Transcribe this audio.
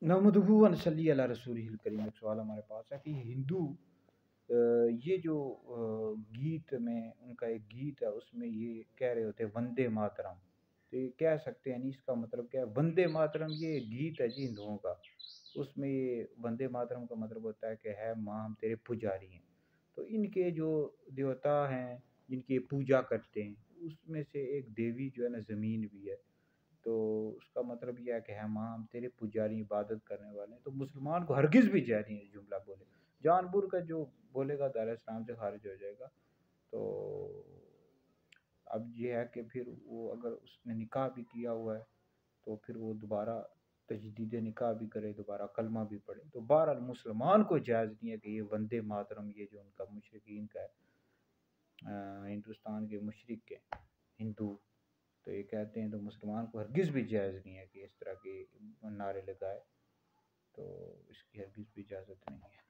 نحمدہ و نصلی علی رسولہ الکریم۔ ایک سوال ہمارے پاس ہے کہ ہندو یہ جو گیت میں ان کا ایک گیت ہے، اس میں یہ کہہ رہے ہوتے ہیں وندے ماترم، تو یہ کہہ سکتے ہیں، یعنی اس کا مطلب کیا ہے؟ وندے ماترم یہ گیت ہے جی ہندوؤں کا، اس میں یہ وندے ماترم کا مطلب ہوتا ہے کہ ہے ماں ہم تیرے پجاری ہیں۔ تو ان کے جو دیوتا ہیں جن کی پوجا کرتے ہیں، اس میں سے ایک دیوی جو ہے نا زمین بھی ہے، تو اس کا مطلب یہ ہے کہ ہم ہم تیرے پجاری عبادت کرنے والے ہیں۔ تو مسلمان کو ہرگز بھی جائز نہیں ہے جملہ بولے، جان بوجھ کا جو بولے گا دائرہ اسلام سے خارج ہو جائے گا۔ تو اب یہ ہے کہ پھر وہ اگر اس نے نکاح بھی کیا ہوا ہے تو پھر وہ دوبارہ تجدید نکاح بھی کرے، دوبارہ کلمہ بھی پڑھے۔ تو بہرحال مسلمان کو جائز نہیں ہے کہ یہ وندے ماترم، یہ جو ان کا مشرکین کا ہے، ہندوستان کے مشرق کے ہندو تو یہ کہتے ہیں، تو مسلمان کو ہرگز بھی جائز نہیں ہے کہ اس طرح کے نعرے لگائے، تو اس کی ہرگز بھی اجازت نہیں ہے۔